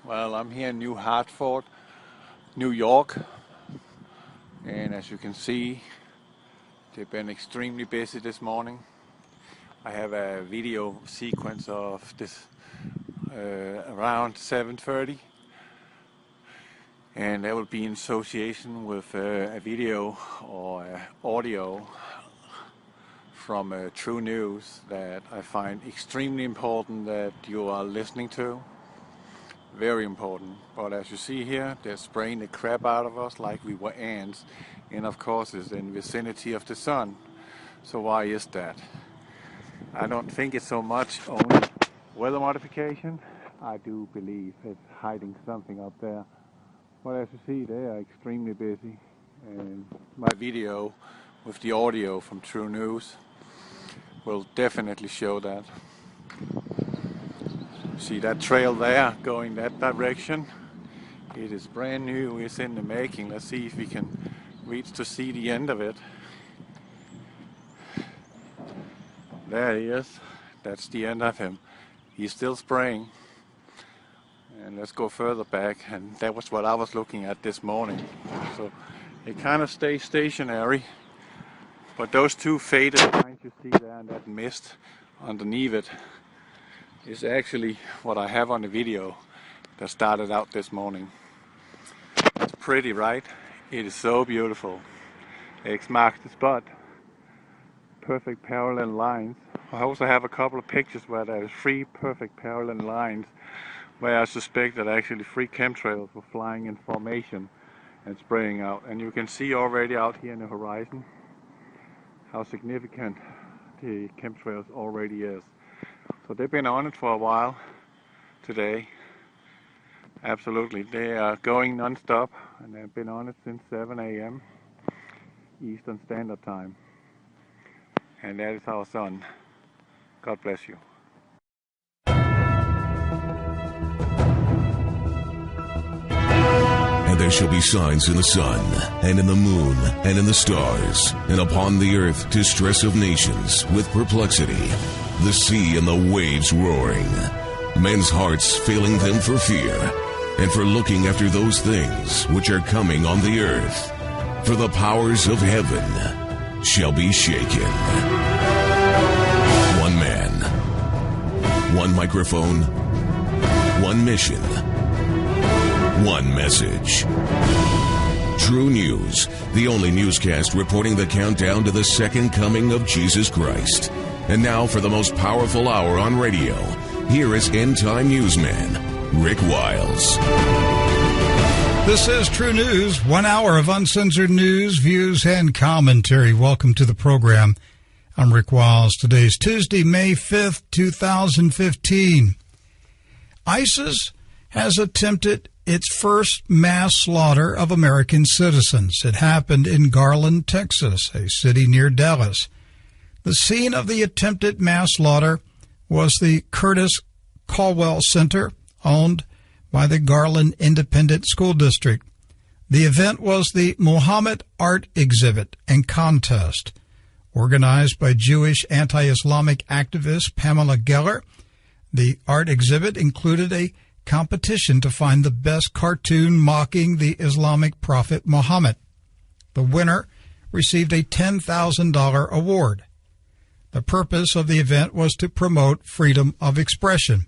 Well, I'm here in New Hartford, New York, and as you can see, they've been extremely busy this morning. I have a video sequence of this around 7:30, and that will be in association with a video or audio from True News that I find extremely important that you are listening to. Very important. But as you see here, they're spraying the crap out of us like we were ants, and of course it's in the vicinity of the sun. So why is that? I don't think it's so much only weather modification. I do believe it's hiding something up there. But as you see, they are extremely busy, and my video with the audio from True News will definitely show that. See that trail there going that direction? It is brand new, it's in the making. Let's see if we can reach to see the end of it. There he is. That's the end of him. He's still spraying. And let's go further back, and that was what I was looking at this morning. So it kind of stays stationary, but those two faded lines you see there and that mist underneath it is actually what I have on the video that started out this morning. It's pretty, right? It is so beautiful. X marks the spot. Perfect parallel lines. I also have a couple of pictures where there is 3 perfect parallel lines where I suspect that actually 3 chemtrails were flying in formation and spraying out. And you can see already out here in the horizon how significant the chemtrails already is. So they've been on it for a while today. Absolutely. They are going non-stop, and they've been on it since 7 a.m. Eastern Standard Time. And that is our sun. God bless you. And there shall be signs in the sun, and in the moon, and in the stars, and upon the earth distress of nations, with perplexity, the sea and the waves roaring, men's hearts failing them for fear, and for looking after those things which are coming on the earth. For the powers of heaven shall be shaken. One man, one microphone, one mission, one message. True News, the only newscast reporting the countdown to the second coming of Jesus Christ. And now for the most powerful hour on radio, here is End Time Newsman, Rick Wiles. This is True News, 1 hour of uncensored news, views, and commentary. Welcome to the program. I'm Rick Wiles. Today's Tuesday, May 5th, 2015. ISIS has attempted its first mass slaughter of American citizens. It happened in Garland, Texas, a city near Dallas. The scene of the attempted mass slaughter was the Curtis Caldwell Center, owned by the Garland Independent School District. The event was the Muhammad Art Exhibit and Contest, organized by Jewish anti-Islamic activist Pamela Geller. The art exhibit included a competition to find the best cartoon mocking the Islamic prophet Muhammad. The winner received a $10,000 award. The purpose of the event was to promote freedom of expression.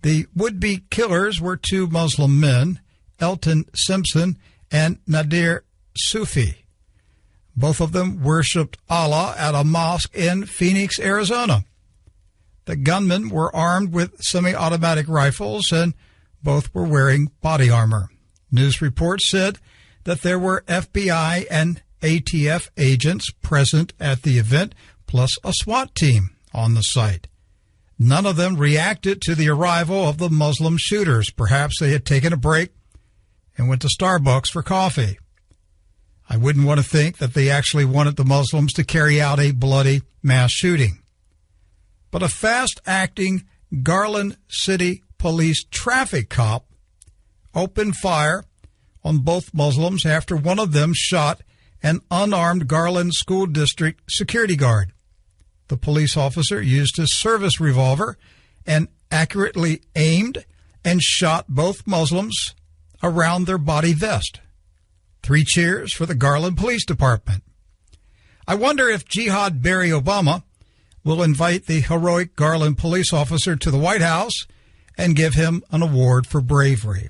The would-be killers were 2 Muslim men, Elton Simpson and Nadir Sufi. Both of them worshipped Allah at a mosque in Phoenix, Arizona. The gunmen were armed with semi-automatic rifles, and both were wearing body armor. News reports said that there were FBI and ATF agents present at the event, plus a SWAT team on the site. None of them reacted to the arrival of the Muslim shooters. Perhaps they had taken a break and went to Starbucks for coffee. I wouldn't want to think that they actually wanted the Muslims to carry out a bloody mass shooting. But a fast-acting Garland City Police traffic cop opened fire on both Muslims after one of them shot an unarmed Garland School District security guard. The police officer used his service revolver and accurately aimed and shot both Muslims around their body vest. 3 cheers for the Garland Police Department. I wonder if Jihad Barry Obama will invite the heroic Garland police officer to the White House and give him an award for bravery.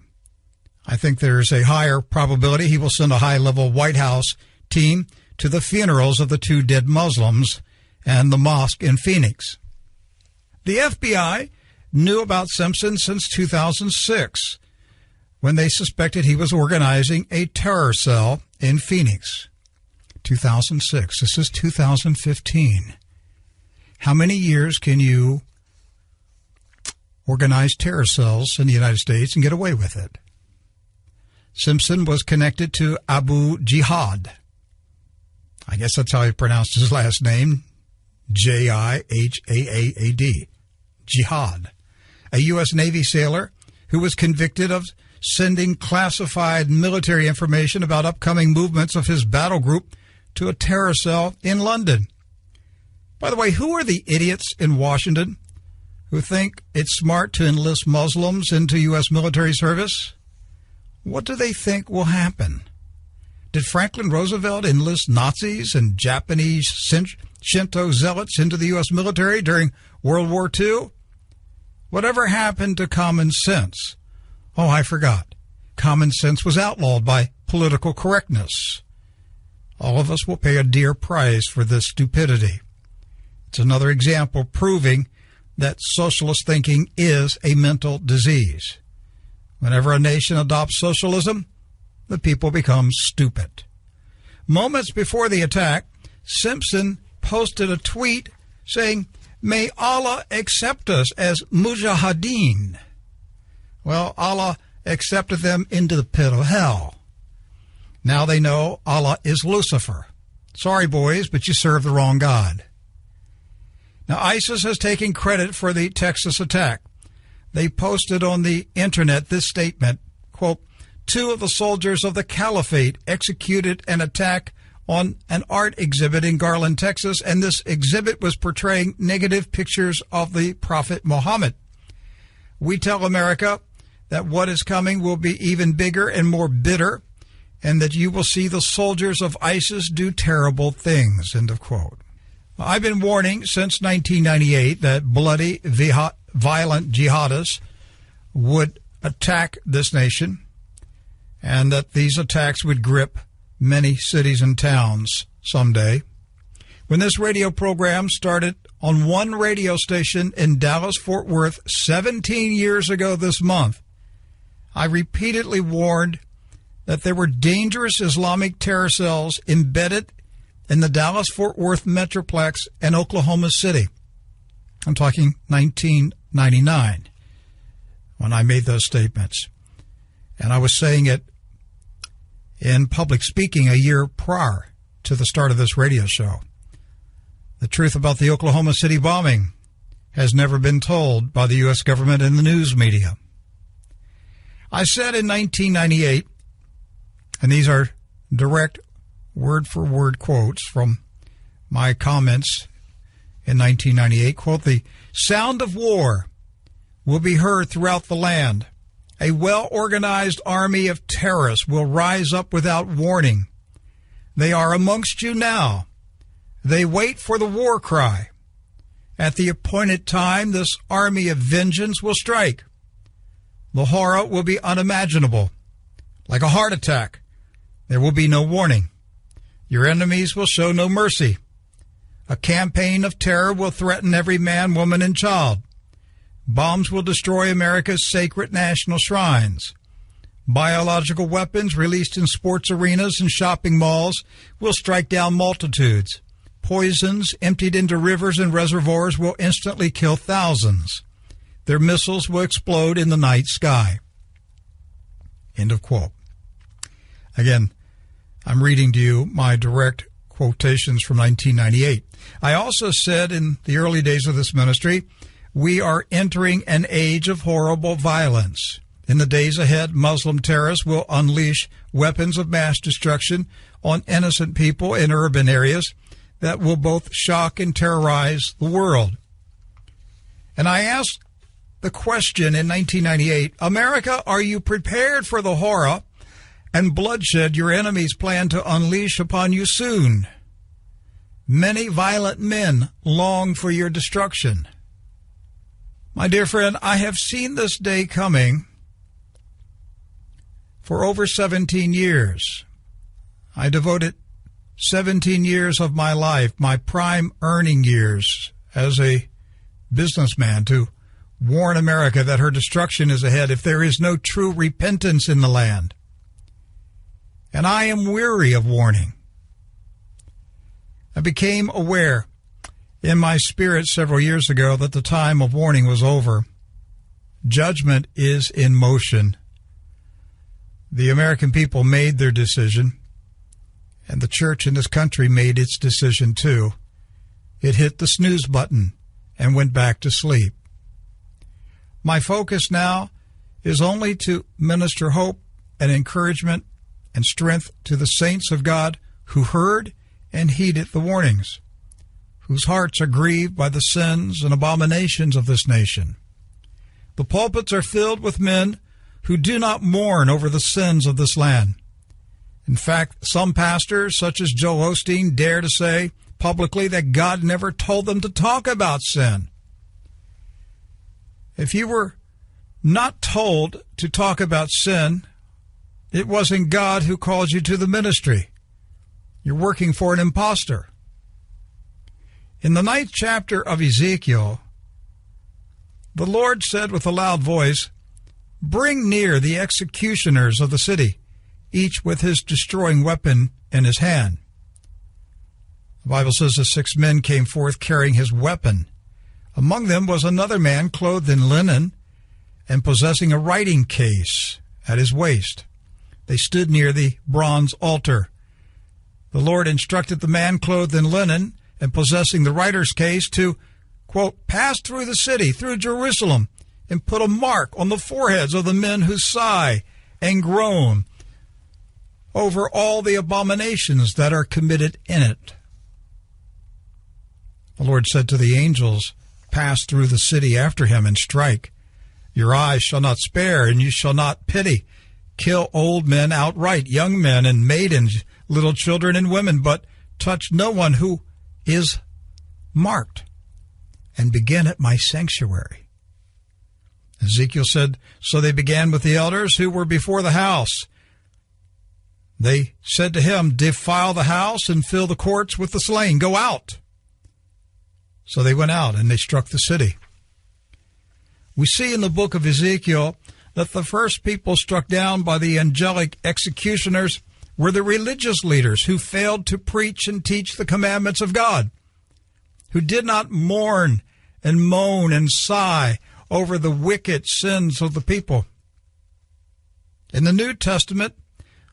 I think there's a higher probability he will send a high-level White House team to the funerals of the 2 dead Muslims and the mosque in Phoenix. The FBI knew about Simpson since 2006, when they suspected he was organizing a terror cell in Phoenix. 2006. This is 2015. How many years can you organize terror cells in the United States and get away with it? Simpson was connected to Abu Jihad. I guess that's how he pronounced his last name, Jihaad. Jihad. A U.S. Navy sailor who was convicted of sending classified military information about upcoming movements of his battle group to a terror cell in London. By the way, who are the idiots in Washington who think it's smart to enlist Muslims into U.S. military service? What do they think will happen? Did Franklin Roosevelt enlist Nazis and Japanese Shinto zealots into the U.S. military during World War II? Whatever happened to common sense? Oh, I forgot. Common sense was outlawed by political correctness. All of us will pay a dear price for this stupidity. It's another example proving that socialist thinking is a mental disease. Whenever a nation adopts socialism, the people become stupid. Moments before the attack, Simpson posted a tweet saying, "May Allah accept us as mujahideen." Well, Allah accepted them into the pit of hell. Now they know Allah is Lucifer. Sorry, boys, but you serve the wrong God. Now, ISIS has taken credit for the Texas attack. They posted on the internet this statement, quote, "2 of the soldiers of the Caliphate executed an attack on an art exhibit in Garland, Texas, and this exhibit was portraying negative pictures of the Prophet Muhammad. We tell America that what is coming will be even bigger and more bitter, and that you will see the soldiers of ISIS do terrible things," end of quote. I've been warning since 1998 that bloody, violent jihadists would attack this nation, and that these attacks would grip many cities and towns someday. When this radio program started on one radio station in Dallas-Fort Worth 17 years ago this month, I repeatedly warned that there were dangerous Islamic terror cells embedded in the Dallas-Fort Worth Metroplex and Oklahoma City. I'm talking 1999 when I made those statements. And I was saying it in public speaking a year prior to the start of this radio show. The truth about the Oklahoma City bombing has never been told by the U.S. government and the news media. I said in 1998, and these are direct word-for-word quotes from my comments in 1998, quote, "The sound of war will be heard throughout the land. A well-organized army of terrorists will rise up without warning. They are amongst you now. They wait for the war cry. At the appointed time, this army of vengeance will strike. The horror will be unimaginable. Like a heart attack, there will be no warning. Your enemies will show no mercy. A campaign of terror will threaten every man, woman, and child. Bombs will destroy America's sacred national shrines. Biological weapons released in sports arenas and shopping malls will strike down multitudes. Poisons emptied into rivers and reservoirs will instantly kill thousands. Their missiles will explode in the night sky." End of quote. Again, I'm reading to you my direct quotations from 1998. I also said in the early days of this ministry, we are entering an age of horrible violence. In the days ahead, Muslim terrorists will unleash weapons of mass destruction on innocent people in urban areas that will both shock and terrorize the world. And I asked the question in 1998, America, are you prepared for the horror and bloodshed your enemies plan to unleash upon you soon? Many violent men long for your destruction. My dear friend, I have seen this day coming for over 17 years. I devoted 17 years of my life, my prime earning years as a businessman, to warn America that her destruction is ahead if there is no true repentance in the land. And I am weary of warning. I became aware in my spirit several years ago that the time of warning was over. Judgment is in motion. The American people made their decision, and the church in this country made its decision too. It hit the snooze button and went back to sleep. My focus now is only to minister hope and encouragement and strength to the saints of God who heard and heeded the warnings, whose hearts are grieved by the sins and abominations of this nation. The pulpits are filled with men who do not mourn over the sins of this land. In fact, some pastors, such as Joel Osteen, dare to say publicly that God never told them to talk about sin. If you were not told to talk about sin, it wasn't God who called you to the ministry. You're working for an imposter. In the 9th chapter of Ezekiel, the Lord said with a loud voice, "Bring near the executioners of the city, each with his destroying weapon in his hand." The Bible says the 6 men came forth carrying his weapon. Among them was another man clothed in linen and possessing a writing case at his waist. They stood near the bronze altar. The Lord instructed the man clothed in linen and possessing the writer's case to, quote, "pass through the city, through Jerusalem, and put a mark on the foreheads of the men who sigh and groan over all the abominations that are committed in it." The Lord said to the angels, "Pass through the city after him and strike. Your eyes shall not spare, and you shall not pity. Kill old men outright, young men and maidens, little children and women, but touch no one who is marked, and begin at my sanctuary." Ezekiel said, "So they began with the elders who were before the house. They said to him, 'Defile the house and fill the courts with the slain. Go out.' So they went out, and they struck the city." We see in the book of Ezekiel that the first people struck down by the angelic executioners were the religious leaders who failed to preach and teach the commandments of God, who did not mourn and moan and sigh over the wicked sins of the people. In the New Testament,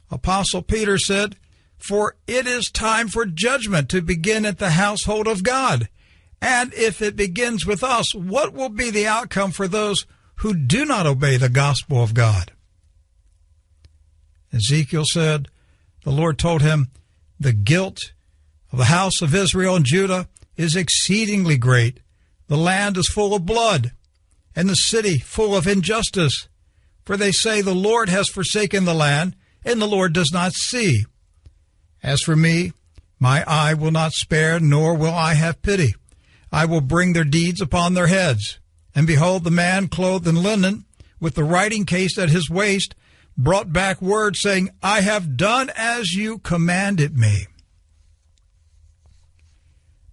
Apostle Peter said, "For it is time for judgment to begin at the household of God. And if it begins with us, what will be the outcome for those who do not obey the gospel of God?" Ezekiel said, the Lord told him, "The guilt of the house of Israel and Judah is exceedingly great. The land is full of blood, and the city full of injustice. For they say, 'The Lord has forsaken the land, and the Lord does not see.' As for me, my eye will not spare, nor will I have pity. I will bring their deeds upon their heads. And behold, the man clothed in linen, with the writing case at his waist, brought back word, saying, 'I have done as you commanded me.'"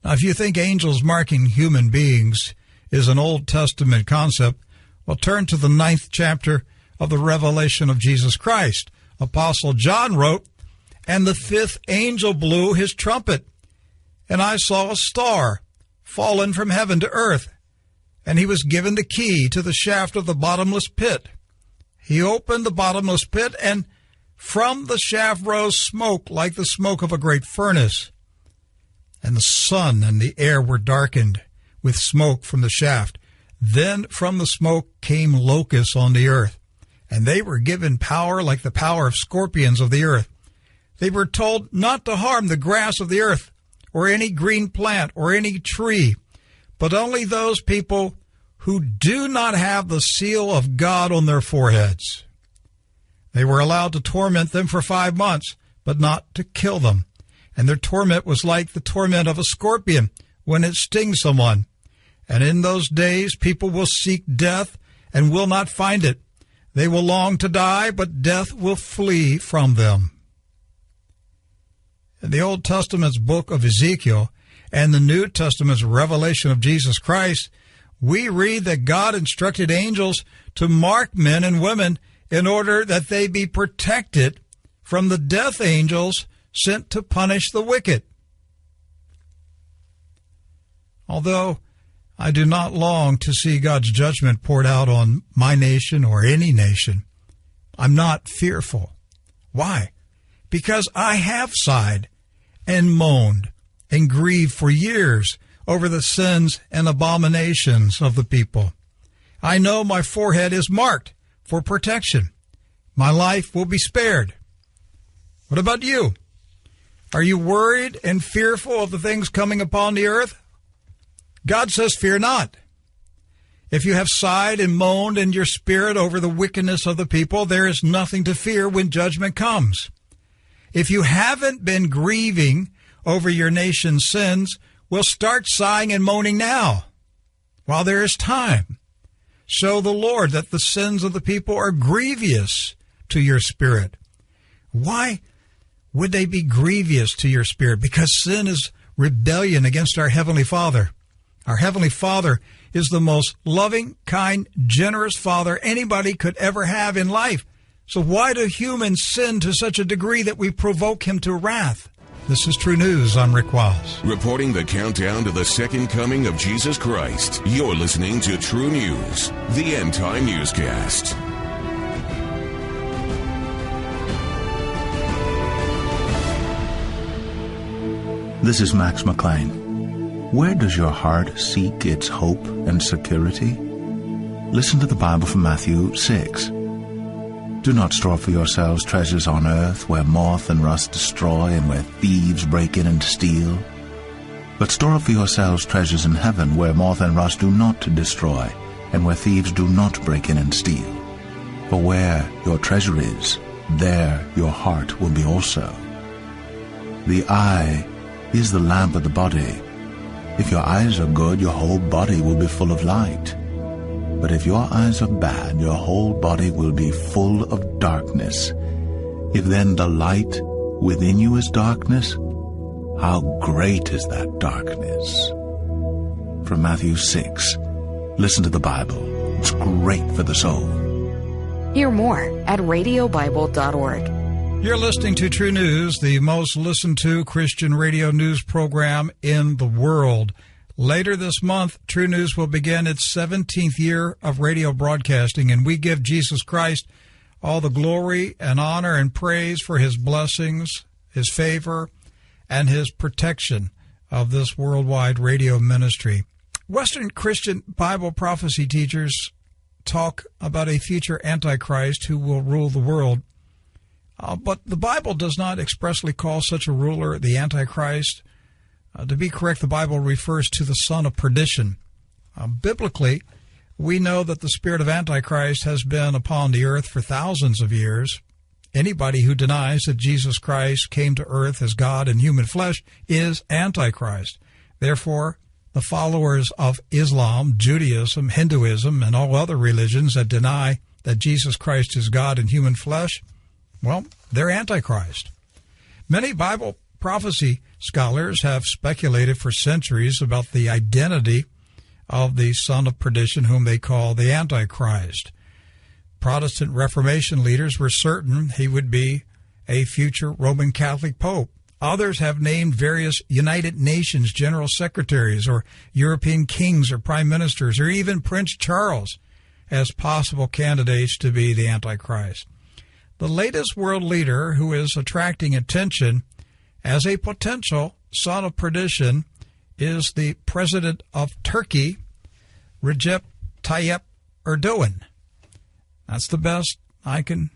Now, if you think angels marking human beings is an Old Testament concept, well, turn to the 9th chapter of the Revelation of Jesus Christ. Apostle John wrote, "And the 5th angel blew his trumpet, and I saw a star fallen from heaven to earth, and he was given the key to the shaft of the bottomless pit. He opened the bottomless pit, and from the shaft rose smoke like the smoke of a great furnace. And the sun and the air were darkened with smoke from the shaft. Then from the smoke came locusts on the earth, and they were given power like the power of scorpions of the earth. They were told not to harm the grass of the earth, or any green plant, or any tree, but only those people who do not have the seal of God on their foreheads. They were allowed to torment them for 5 months, but not to kill them. And their torment was like the torment of a scorpion when it stings someone. And in those days people will seek death and will not find it. They will long to die, but death will flee from them. In the Old Testament's book of Ezekiel and the New Testament's revelation of Jesus Christ, we read that God instructed angels to mark men and women in order that they be protected from the death angels sent to punish the wicked. Although I do not long to see God's judgment poured out on my nation or any nation, I'm not fearful. Why? Because I have sighed and moaned and grieved for years over the sins and abominations of the people. I know my forehead is marked for protection. My life will be spared. What about you? Are you worried and fearful of the things coming upon the earth? God says, fear not. If you have sighed and moaned in your spirit over the wickedness of the people, there is nothing to fear when judgment comes. If you haven't been grieving over your nation's sins, well, start sighing and moaning now, while there is time. Show the Lord that the sins of the people are grievous to your spirit. Why would they be grievous to your spirit? Because sin is rebellion against our Heavenly Father. Our Heavenly Father is the most loving, kind, generous Father anybody could ever have in life. So why do humans sin to such a degree that we provoke Him to wrath? This is True News. I'm Rick Wiles. Reporting the countdown to the second coming of Jesus Christ. You're listening to True News, the End Time Newscast. This is Max McLean. Where does your heart seek its hope and security? Listen to the Bible from Matthew 6. Do not store for yourselves treasures on earth, where moth and rust destroy and where thieves break in and steal. But store up for yourselves treasures in heaven, where moth and rust do not destroy and where thieves do not break in and steal. For where your treasure is, there your heart will be also. The eye is the lamp of the body. If your eyes are good, your whole body will be full of light. But if your eyes are bad, your whole body will be full of darkness. If then the light within you is darkness, how great is that darkness? From Matthew 6. Listen to the Bible. It's great for the soul. Hear more at radiobible.org. You're listening to True News, the most listened to Christian radio news program in the world. Later this month, True News will begin its 17th year of radio broadcasting, and we give Jesus Christ all the glory and honor and praise for His blessings, His favor, and His protection of this worldwide radio ministry. Western Christian Bible prophecy teachers talk about a future Antichrist who will rule the world. But the Bible does not expressly call such a ruler the Antichrist. To be correct, the Bible refers to the son of perdition. Biblically, we know that the spirit of Antichrist has been upon the earth for thousands of years. Anybody who denies that Jesus Christ came to earth as God in human flesh is Antichrist. Therefore, the followers of Islam, Judaism, Hinduism, and all other religions that deny that Jesus Christ is God in human flesh, well, they're Antichrist. Many Bible prophecy scholars have speculated for centuries about the identity of the son of perdition, whom they call the Antichrist. Protestant Reformation leaders were certain he would be a future Roman Catholic pope. Others have named various United Nations general secretaries or European kings or prime ministers or even Prince Charles as possible candidates to be the Antichrist. The latest world leader who is attracting attention as a potential son of perdition is the president of Turkey, Recep Tayyip Erdogan. That's the best I can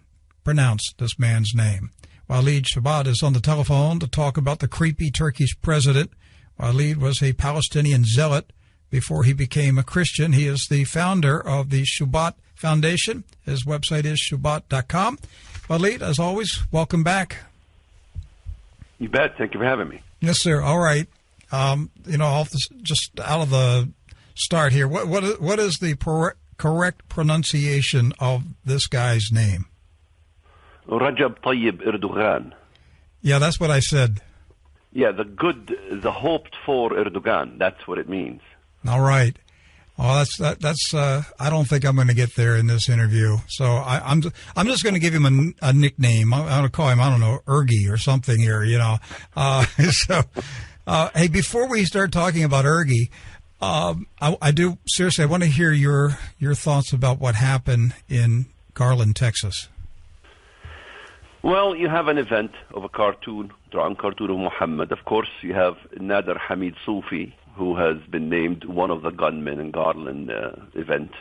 pronounce this man's name. Waleed Shabbat is on the telephone to talk about the creepy Turkish president. Waleed was a Palestinian zealot before he became a Christian. He is the founder of the Shubat Foundation. His website is shubat.com. Walid, as always, welcome back. You bet. Thank you for having me. Yes, sir. All right. Just out of the start here, what is the correct pronunciation of this guy's name? Rajab Tayyip Erdogan. Yeah, that's what I said. Yeah, the hoped for Erdogan. That's what it means. All right. Oh, that's. I don't think I'm going to get there in this interview. So I'm just going to give him a nickname. I'm going to call him, I don't know, Ergy or something here. Hey, before we start talking about Ergy, I do seriously. I want to hear your thoughts about what happened in Garland, Texas. Well, you have an event of a cartoon, drawn cartoon of Muhammad. Of course, you have Nader Hamid Sufi, who has been named one of the gunmen in Garland event.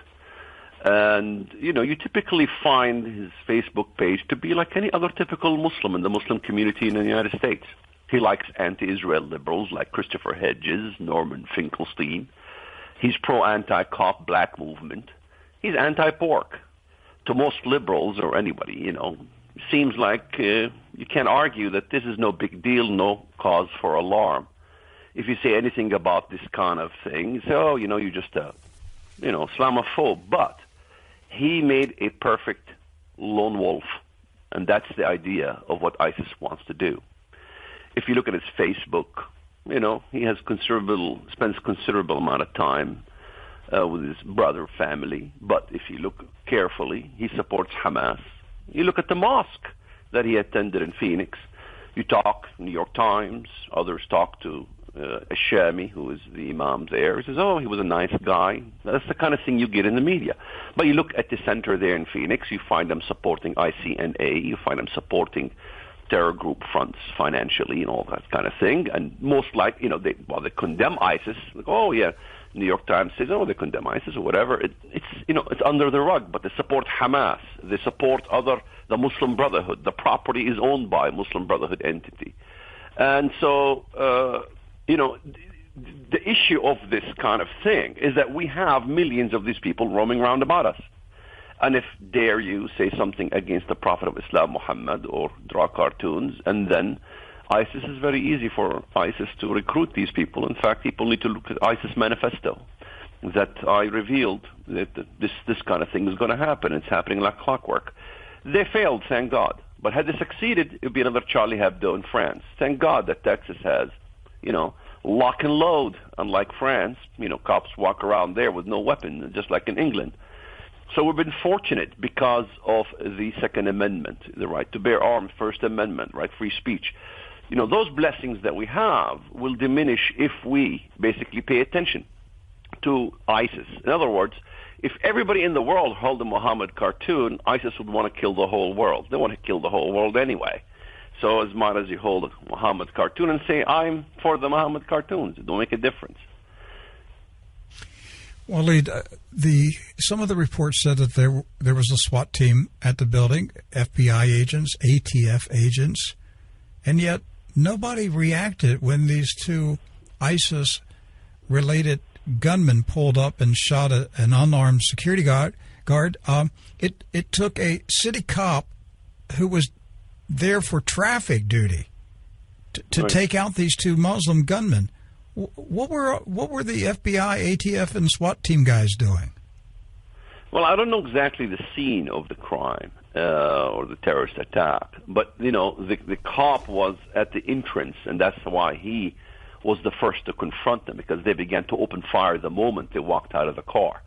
And, you typically find his Facebook page to be like any other typical Muslim in the Muslim community in the United States. He likes anti-Israel liberals like Christopher Hedges, Norman Finkelstein. He's pro-anti-cop black movement. He's anti-pork. To most liberals or anybody, seems like you can't argue that this is no big deal, no cause for alarm. If you say anything about this kind of thing, you say, you're just a, Islamophobe. But he made a perfect lone wolf, and that's the idea of what ISIS wants to do. If you look at his Facebook, he has spends considerable amount of time with his brother family. But if you look carefully, he supports Hamas. You look at the mosque that he attended in Phoenix. You talk New York Times. Others talk to Ashami, who is the imam there. He says, he was a nice guy. That's the kind of thing you get in the media. But you look at the center there in Phoenix, you find them supporting ICNA. You find them supporting terror group fronts financially and all that kind of thing. And most they condemn ISIS. Like, New York Times says, they condemn ISIS or whatever. It's under the rug, but they support Hamas. They support the Muslim Brotherhood. The property is owned by a Muslim Brotherhood entity. And so, the issue of this kind of thing is that we have millions of these people roaming around about us. And if dare you say something against the Prophet of Islam, Muhammad, or draw cartoons, and then ISIS is very easy for ISIS to recruit these people. In fact, people need to look at ISIS manifesto that I revealed that this kind of thing is going to happen. It's happening like clockwork. They failed, thank God. But had they succeeded, it would be another Charlie Hebdo in France. Thank God that Texas has, lock and load. Unlike France, cops walk around there with no weapon, just like in England. So we've been fortunate because of the Second Amendment, the right to bear arms, First Amendment, right, free speech. Those blessings that we have will diminish if we basically pay attention to ISIS. In other words, if everybody in the world held a Muhammad cartoon, ISIS would want to kill the whole world. They want to kill the whole world anyway. So as much as you hold a Muhammad cartoon and say, I'm for the Muhammad cartoons, it don't make a difference. Walid, some of the reports said that there was a SWAT team at the building, FBI agents, ATF agents, and yet nobody reacted when these two ISIS-related gunmen pulled up and shot an unarmed security guard. It took a city cop who was there for traffic duty to right. take out these two Muslim gunmen. What were the FBI, ATF, and SWAT team guys doing? Well, I don't know exactly the scene of the crime or the terrorist attack, but the cop was at the entrance, and that's why he was the first to confront them, because they began to open fire the moment they walked out of the car.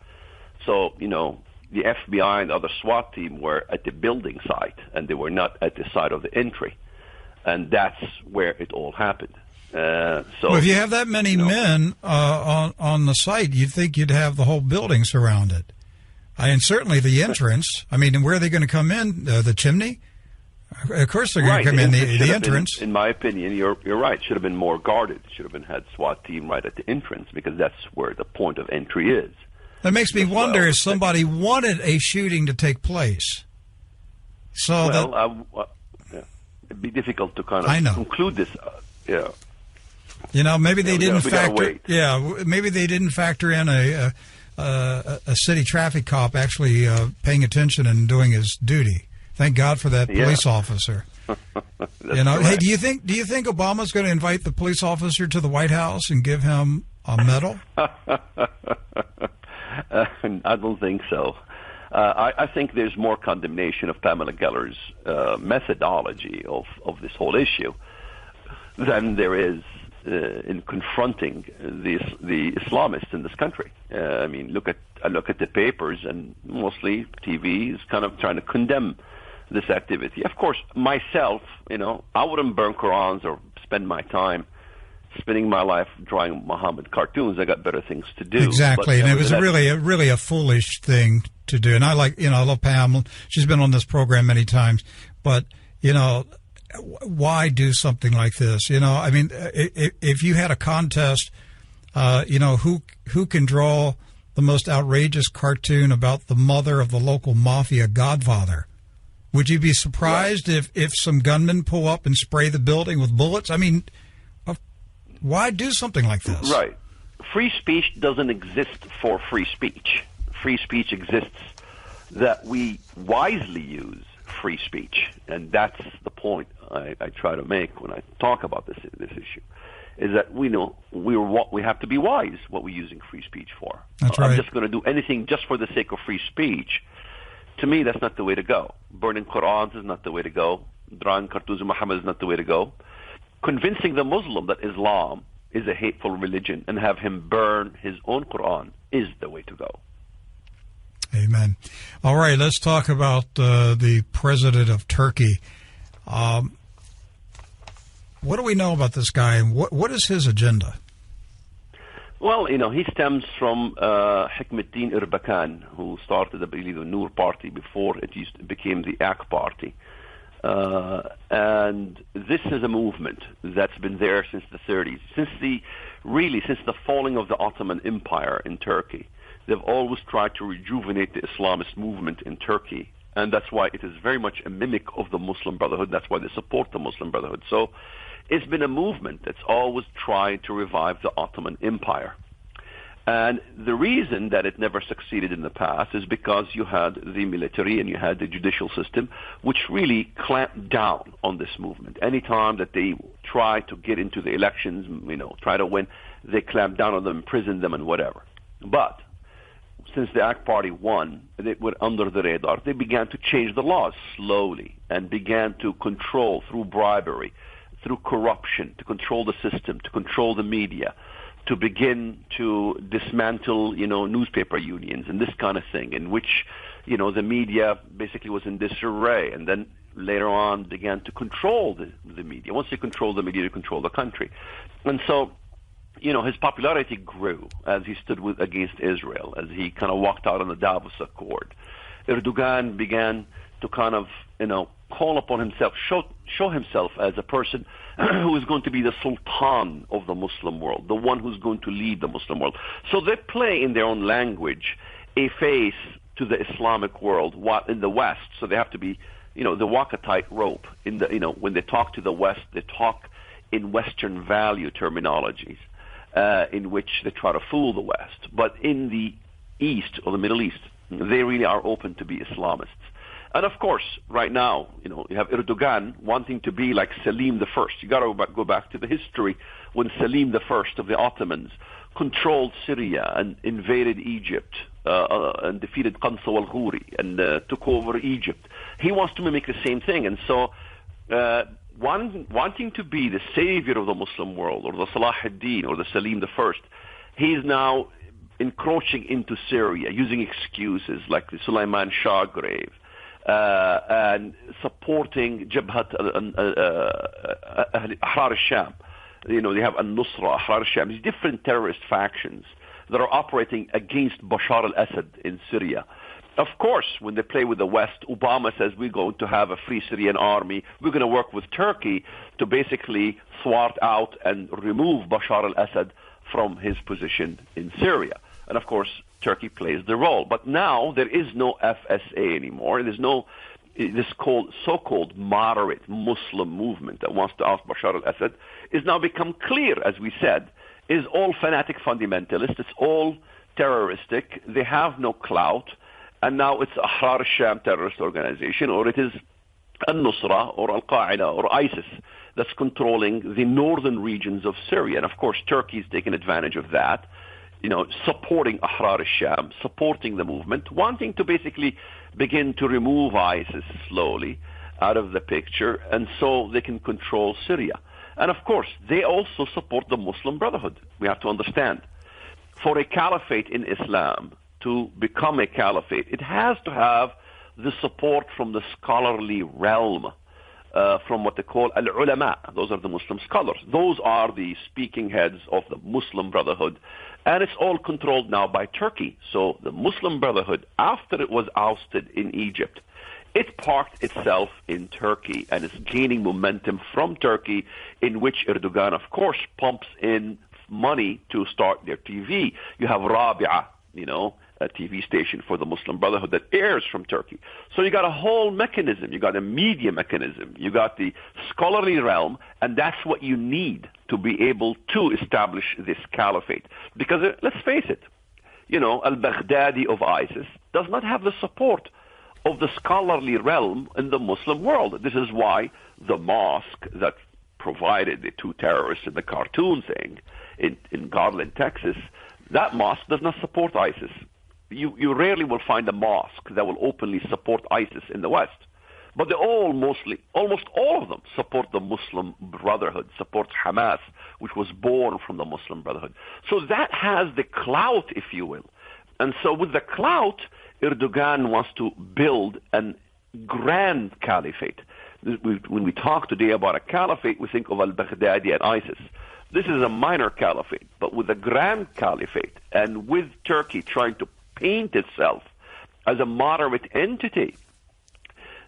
So the FBI and the other SWAT team were at the building site, and they were not at the site of the entry, and that's where it all happened. So if you have that many men on the site, you'd think you'd have the whole building surrounded. And certainly the entrance. I mean, where are they going to come in? The chimney? Of course they're going to come in the entrance. In my opinion, you're right. Should have been more guarded. Should have had SWAT team right at the entrance, because that's where the point of entry is. That makes me wonder if somebody wanted a shooting to take place. So it'd be difficult to kind of conclude this. You know, maybe they didn't factor. Wait. Yeah, maybe they didn't factor in a city traffic cop actually paying attention and doing his duty. Thank God for that police officer. You know, hey, do you think Obama's going to invite the police officer to the White House and give him a medal? I don't think so. I think there's more condemnation of Pamela Geller's methodology of this whole issue than there is in confronting the Islamists in this country. I mean, I look at the papers, and mostly TV is kind of trying to condemn this activity. Of course, myself, you know, I wouldn't burn Qurans or spend my time spending my life drawing Muhammad cartoons. I got better things to do. Exactly, but, and it was really a foolish thing to do. And I I love Pam. She's been on this program many times. But, you know, why do something like this? You know, I mean, if you had a contest, you know, who can draw the most outrageous cartoon about the mother of the local mafia godfather? Would you be surprised if some gunmen pull up and spray the building with bullets? I mean, why do something like this? Right. Free speech doesn't exist for free speech. Free speech exists that we wisely use free speech, and that's the point I try to make when I talk about this issue, is that we know we have to be wise what we're using free speech for. That's right. I'm just going to do anything just for the sake of free speech. To me, that's not the way to go. Burning Qur'ans is not the way to go. Drawing cartoons of Muhammad is not the way to go. Convincing the Muslim that Islam is a hateful religion and have him burn his own Qur'an is the way to go. Amen. All right, let's talk about the president of Turkey. What do we know about this guy, and what is his agenda? Well, you know, he stems from Hikmettin Erbakan, who started, I believe, the Noor Party before it became the AK Party. And this is a movement that's been there since the 30s, since the falling of the Ottoman Empire in Turkey. They've always tried to rejuvenate the Islamist movement in Turkey, and that's why it is very much a mimic of the Muslim Brotherhood. That's why they support the Muslim Brotherhood. So it's been a movement that's always tried to revive the Ottoman Empire. And the reason that it never succeeded in the past is because you had the military and you had the judicial system, which really clamped down on this movement. Anytime that they tried to get into the elections, you know, try to win, they clamped down on them, imprisoned them, and whatever. But since the AK Party won, they were under the radar. They began to change the laws slowly and began to control through bribery, through corruption, to control the system, to control the media, to begin to dismantle, you know, newspaper unions and this kind of thing, in which, you know, the media basically was in disarray, and then later on began to control the media. Once they control the media, they control the country. And so, you know, his popularity grew as he stood against Israel, as he kind of walked out on the Davos Accord. Erdogan began to kind of, you know, call upon himself, show himself as a person who is going to be the sultan of the Muslim world, the one who's going to lead the Muslim world. So they play in their own language a face to the Islamic world in the West. So they have to be, you know, they walk a tightrope. In the, you know, when they talk to the West, they talk in Western value terminologies, in which they try to fool the West. But in the East or the Middle East, they really are open to be Islamists. And of course, right now, you know, you have Erdogan wanting to be like Selim I. You got to go back to the history when Selim I of the Ottomans controlled Syria and invaded Egypt and defeated Qansa al-Ghuri and took over Egypt. He wants to mimic the same thing, and so wanting to be the savior of the Muslim world, or the Salah ad-Din, or the Selim I, he's now encroaching into Syria using excuses like the Sulaiman Shah grave. And supporting Jabhat Ahrar al-Sham. You know, they have al-Nusra, Ahrar al-Sham. These different terrorist factions that are operating against Bashar al-Assad in Syria. Of course, when they play with the West, Obama says we're going to have a free Syrian army. We're going to work with Turkey to basically thwart out and remove Bashar al-Assad from his position in Syria. And of course, Turkey plays the role. But now there is no FSA anymore. There's no, this so-called moderate Muslim movement that wants to oust Bashar al-Assad is now become clear, as we said, is all fanatic fundamentalist. It's all terroristic. They have no clout. And now it's Ahrar al-Sham terrorist organization, or it is al-Nusra or al-Qaeda or ISIS that's controlling the northern regions of Syria. And of course, Turkey's taken advantage of that, supporting Ahrar al-Sham, supporting the movement, wanting to basically begin to remove ISIS slowly out of the picture, and so they can control Syria. And of course, they also support the Muslim Brotherhood. We have to understand, for a caliphate in Islam to become a caliphate, it has to have the support from the scholarly realm, from what they call al-ulama. Those are the Muslim scholars. Those are the speaking heads of the Muslim Brotherhood. And it's all controlled now by Turkey. So the Muslim Brotherhood, after it was ousted in Egypt, it parked itself in Turkey and is gaining momentum from Turkey, in which Erdogan, of course, pumps in money to start their TV. You have Rabia, a TV station for the Muslim Brotherhood that airs from Turkey. So you got a whole mechanism. You got a media mechanism. You got the scholarly realm, and that's what you need to be able to establish this caliphate. Because let's face it, al-Baghdadi of ISIS does not have the support of the scholarly realm in the Muslim world. This is why the mosque that provided the two terrorists in the cartoon thing in Garland, Texas, that mosque does not support ISIS. You rarely will find a mosque that will openly support ISIS in the West. But they almost all of them support the Muslim Brotherhood, supports Hamas, which was born from the Muslim Brotherhood. So that has the clout, if you will. And so with the clout, Erdogan wants to build a grand caliphate. When we talk today about a caliphate, we think of al-Baghdadi and ISIS. This is a minor caliphate, but with a grand caliphate, and with Turkey trying to paint itself as a moderate entity,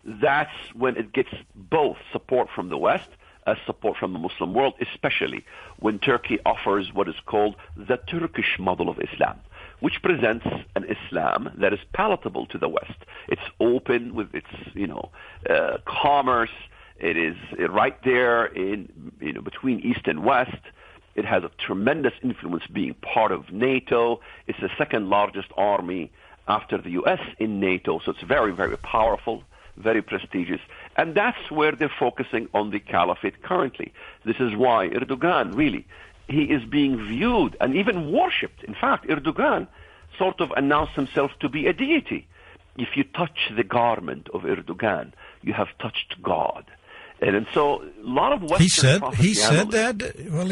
that's when it gets both support from the West as support from the Muslim world, especially when Turkey offers what is called the Turkish model of Islam, which presents an Islam that is palatable to the West. It's open with its, commerce. It is right there in, between East and West. It has a tremendous influence being part of NATO. It's the second largest army after the U.S. in NATO, so it's very, very powerful, very prestigious. And that's where they're focusing on the caliphate currently. This is why Erdogan, really, he is being viewed and even worshipped. In fact, Erdogan sort of announced himself to be a deity. If you touch the garment of Erdogan, you have touched God. And so a lot of Western he said that. Well,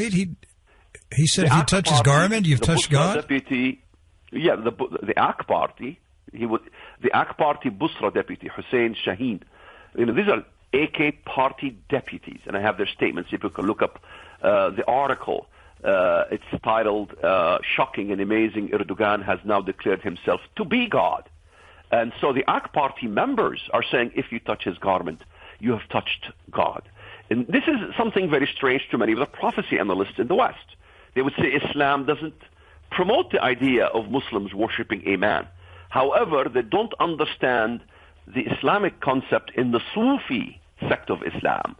he said if you touch his garment, you've touched God. Deputy, the AK Party. The AK Party Busra deputy Hussein Shaheen. These are AK Party deputies, and I have their statements. If you can look up the article, it's titled "Shocking and Amazing: Erdogan has now declared himself to be God." And so the AK Party members are saying, if you touch his garment, you have touched God. And this is something very strange to many of the prophecy analysts in the West. They would say Islam doesn't promote the idea of Muslims worshiping a man. However, they don't understand the Islamic concept in the Sufi sect of Islam.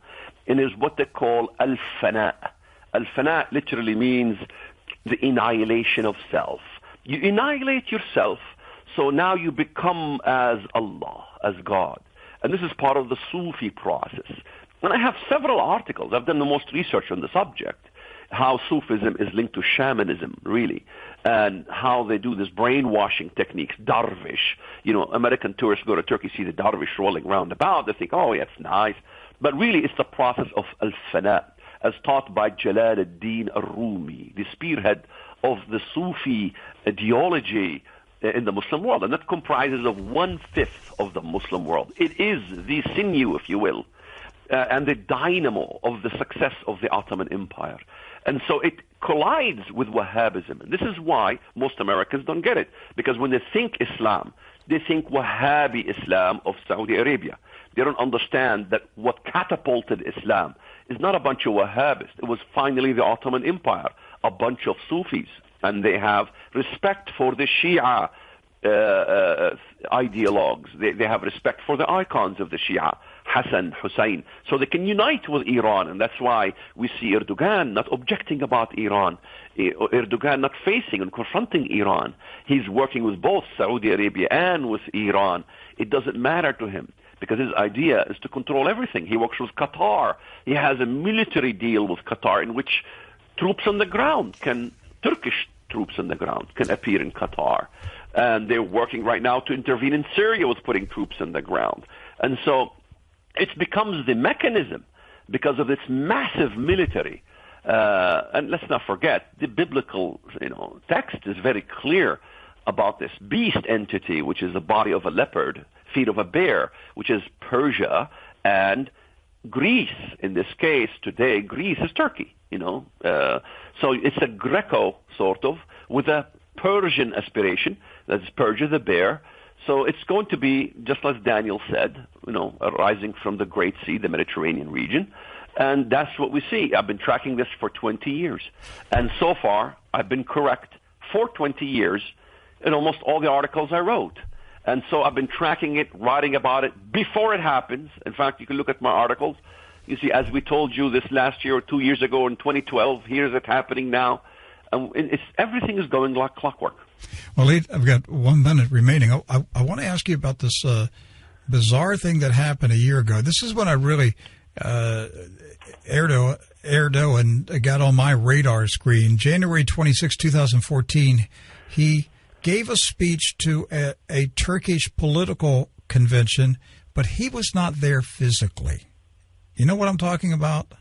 It is what they call al-fana. Al-fana literally means the annihilation of self. You annihilate yourself, so now you become as Allah, as God. And this is part of the Sufi process. And I have several articles. I've done the most research on the subject, how Sufism is linked to shamanism, really, and how they do this brainwashing techniques, darvish. American tourists go to Turkey, see the darvish rolling round about. They think, oh, yeah, it's nice. But really, it's the process of al-fana, as taught by Jalal ad-Din al-Rumi, the spearhead of the Sufi ideology in the Muslim world. And that comprises of 1/5 of the Muslim world. It is the sinew, if you will, and the dynamo of the success of the Ottoman Empire. And so it collides with Wahhabism. And this is why most Americans don't get it. Because when they think Islam, they think Wahhabi Islam of Saudi Arabia. They don't understand that what catapulted Islam is not a bunch of Wahhabists. It was finally the Ottoman Empire, a bunch of Sufis. And they have respect for the Shia ideologues. They have respect for the icons of the Shia, Hassan, Hussein, so they can unite with Iran. And that's why we see Erdogan not objecting about Iran, Erdogan not facing and confronting Iran. He's working with both Saudi Arabia and with Iran. It doesn't matter to him, because his idea is to control everything. He works with Qatar. He has a military deal with Qatar in which troops on the ground Turkish troops on the ground can appear in Qatar. And they're working right now to intervene in Syria with putting troops on the ground. And so it becomes the mechanism because of its massive military. And let's not forget, the biblical text is very clear about this beast entity, which is the body of a leopard, feet of a bear, which is Persia, and Greece. In this case, today, Greece is Turkey, So it's a Greco, sort of, with a Persian aspiration. That's Persia, the bear. So it's going to be, just as Daniel said, arising from the Great Sea, the Mediterranean region. And that's what we see. I've been tracking this for 20 years. And so far, I've been correct for 20 years in almost all the articles I wrote. And so I've been tracking it, writing about it before it happens. In fact, you can look at my articles. You see, as we told you this last year or 2 years ago in 2012, here's it happening now. Everything is going like clockwork. Well, Lee, I've got 1 minute remaining. I want to ask you about this bizarre thing that happened a year ago. This is when I really Erdogan got on my radar screen. January 26, 2014, he gave a speech to a Turkish political convention, but he was not there physically. You know what I'm talking about?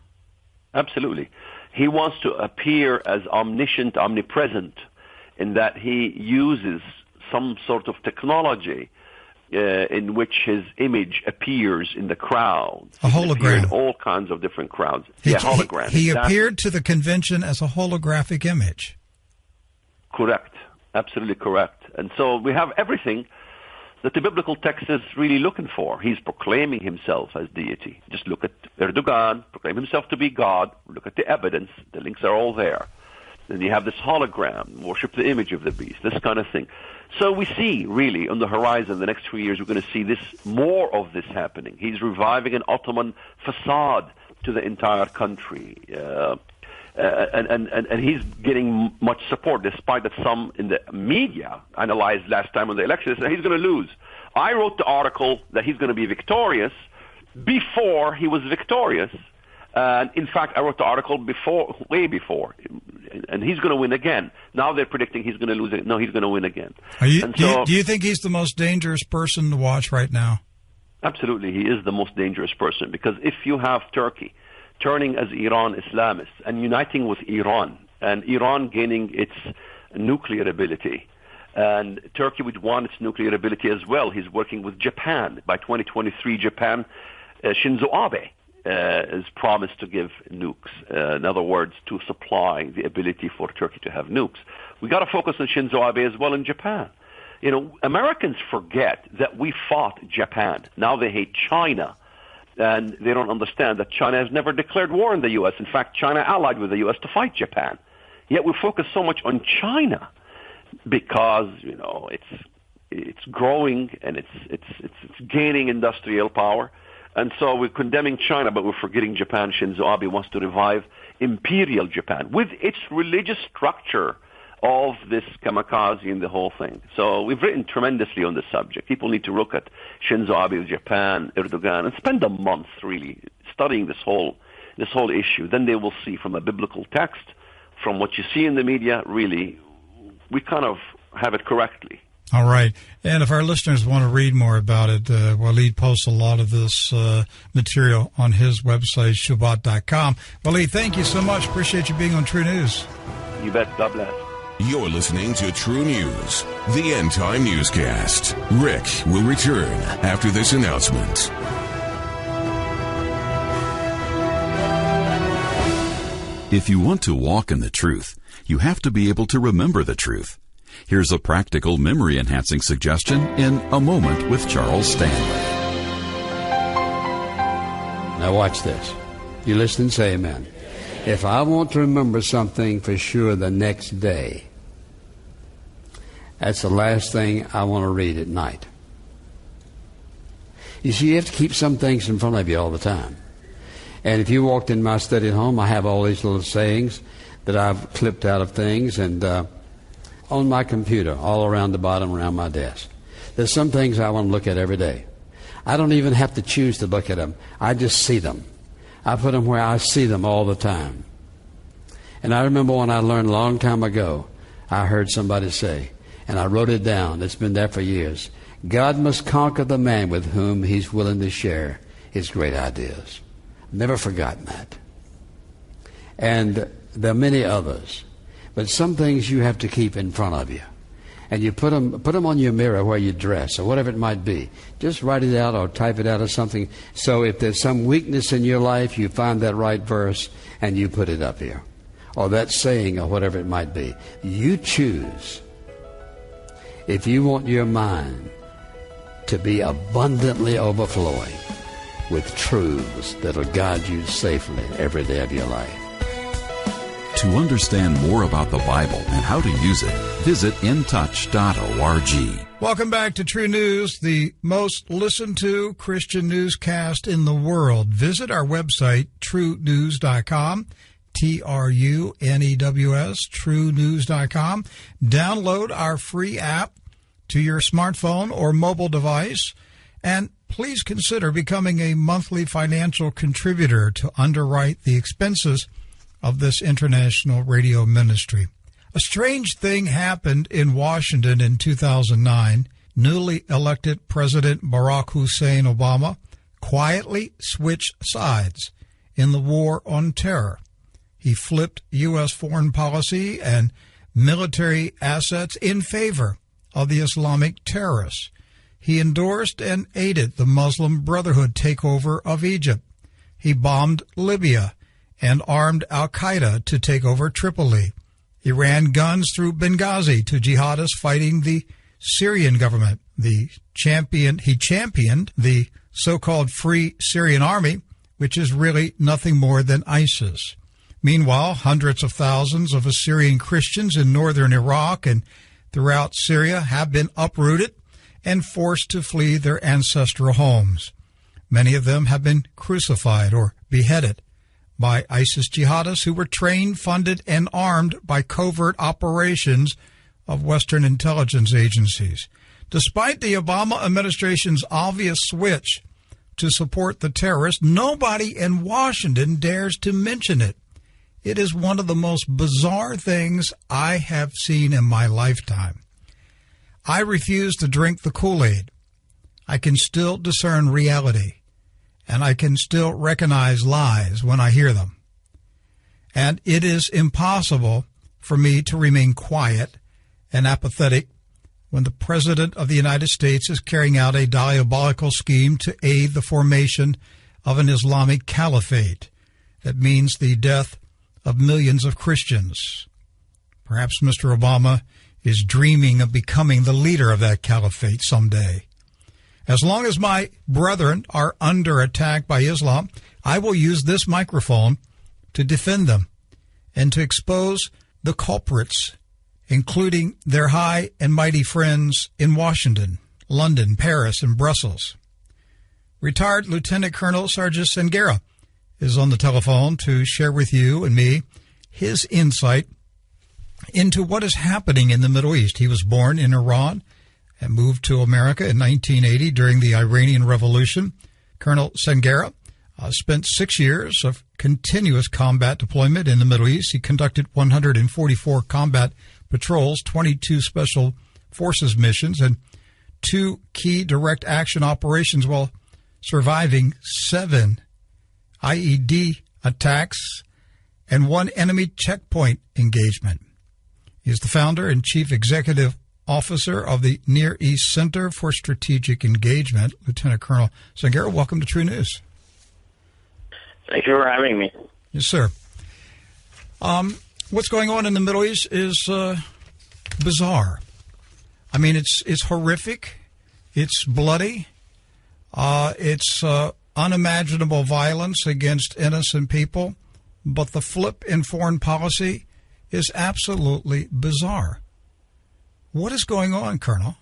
Absolutely. He wants to appear as omniscient, omnipresent, in that he uses some sort of technology in which his image appears in the crowd. A hologram. In all kinds of different crowds. Hologram. He appeared to the convention as a holographic image. Correct. Absolutely correct. And so we have everything that the biblical text is really looking for. He's proclaiming himself as deity. Just look at Erdogan, proclaim himself to be God. Look at the evidence. The links are all there. Then you have this hologram, worship the image of the beast, this kind of thing. So we see, really, on the horizon, the next 3 years, we're going to see more of this happening. He's reviving an Ottoman facade to the entire country. And he's getting much support, despite that some in the media analyzed last time on the election that he's going to lose. I wrote the article that he's going to be victorious before he was victorious. And in fact, I wrote the article way before, and he's going to win again. Now they're predicting he's going to lose it. No, he's going to win again. Do you think he's the most dangerous person to watch right now? Absolutely, he is the most dangerous person, because if you have Turkey turning as Iran Islamists and uniting with Iran, and Iran gaining its nuclear ability, and Turkey would want its nuclear ability as well. He's working with Japan. By 2023, Japan, Shinzo Abe is promised to give nukes. In other words, to supply the ability for Turkey to have nukes. We got to focus on Shinzo Abe as well in Japan. Americans forget that we fought Japan. Now they hate China. And they don't understand that China has never declared war on the U.S. In fact, China allied with the U.S. to fight Japan. Yet we focus so much on China because, it's growing and it's gaining industrial power. And so we're condemning China, but we're forgetting Japan. Shinzo Abe wants to revive imperial Japan with its religious structure of this kamikaze and the whole thing. So we've written tremendously on this subject. People need to look at Shinzo Abe of Japan, Erdogan, and spend a month really studying this whole issue. Then they will see from a biblical text, from what you see in the media, really, we kind of have it correctly. All right. And if our listeners want to read more about it, Waleed posts a lot of this material on his website, shubat.com. Waleed, thank you so much. Appreciate you being on True News. You bet. God bless. You're listening to True News, the End Time Newscast. Rick will return after this announcement. If you want to walk in the truth, you have to be able to remember the truth. Here's a practical memory-enhancing suggestion in A Moment with Charles Stanley. Now watch this. You listen and say amen. If I want to remember something for sure the next day, that's the last thing I want to read at night. You see, you have to keep some things in front of you all the time. And if you walked in my study at home, I have all these little sayings that I've clipped out of things, and on my computer, all around the bottom, around my desk. There's some things I want to look at every day. I don't even have to choose to look at them. I just see them. I put them where I see them all the time. And I remember when I learned a long time ago, I heard somebody say, and I wrote it down, it's been there for years, God must conquer the man with whom he's willing to share his great ideas. Never forgotten that. And there are many others. But some things you have to keep in front of you. And you put them on your mirror where you dress or whatever it might be. Just write it out or type it out or something. So if there's some weakness in your life, you find that right verse and you put it up here. Or that saying or whatever it might be. You choose. If you want your mind to be abundantly overflowing with truths that will guide you safely every day of your life. To understand more about the Bible and how to use it, visit intouch.org. Welcome back to True News, the most listened to Christian newscast in the world. Visit our website, truenews.com, TRUNEWS, truenews.com. Download our free app to your smartphone or mobile device, and please consider becoming a monthly financial contributor to underwrite the expenses of this international radio ministry. A strange thing happened in Washington in 2009. Newly elected President Barack Hussein Obama quietly switched sides in the war on terror. He flipped U.S. foreign policy and military assets in favor of the Islamic terrorists. He endorsed and aided the Muslim Brotherhood takeover of Egypt. He bombed Libya and armed al-Qaeda to take over Tripoli. He ran guns through Benghazi to jihadists fighting the Syrian government. He championed the so-called Free Syrian Army, which is really nothing more than ISIS. Meanwhile, hundreds of thousands of Assyrian Christians in northern Iraq and throughout Syria have been uprooted and forced to flee their ancestral homes. Many of them have been crucified or beheaded by ISIS jihadists who were trained, funded, and armed by covert operations of Western intelligence agencies. Despite the Obama administration's obvious switch to support the terrorists, nobody in Washington dares to mention it. It is one of the most bizarre things I have seen in my lifetime. I refuse to drink the Kool-Aid. I can still discern reality, and I can still recognize lies when I hear them. And it is impossible for me to remain quiet and apathetic when the President of the United States is carrying out a diabolical scheme to aid the formation of an Islamic caliphate that means the death of millions of Christians. Perhaps Mr. Obama is dreaming of becoming the leader of that caliphate someday. As long as my brethren are under attack by Islam, I will use this microphone to defend them and to expose the culprits, including their high and mighty friends in Washington, London, Paris, and Brussels. Retired Lieutenant Colonel Sergeant Sangera is on the telephone to share with you and me his insight into what is happening in the Middle East. He was born in Iran and moved to America in 1980 during the Iranian Revolution. Colonel Sangera spent 6 years of continuous combat deployment in the Middle East. He conducted 144 combat patrols, 22 special forces missions, and 2 key direct action operations while surviving 7 IED attacks and 1 enemy checkpoint engagement. He is the founder and chief executive officer of the Near East Center for Strategic Engagement. Lieutenant Colonel Sangera, welcome to True News. Thank you for having me. Yes, sir. What's going on in the Middle East is bizarre. I mean, it's horrific. It's bloody. It's unimaginable violence against innocent people. But the flip in foreign policy is absolutely bizarre. What is going on, Colonel?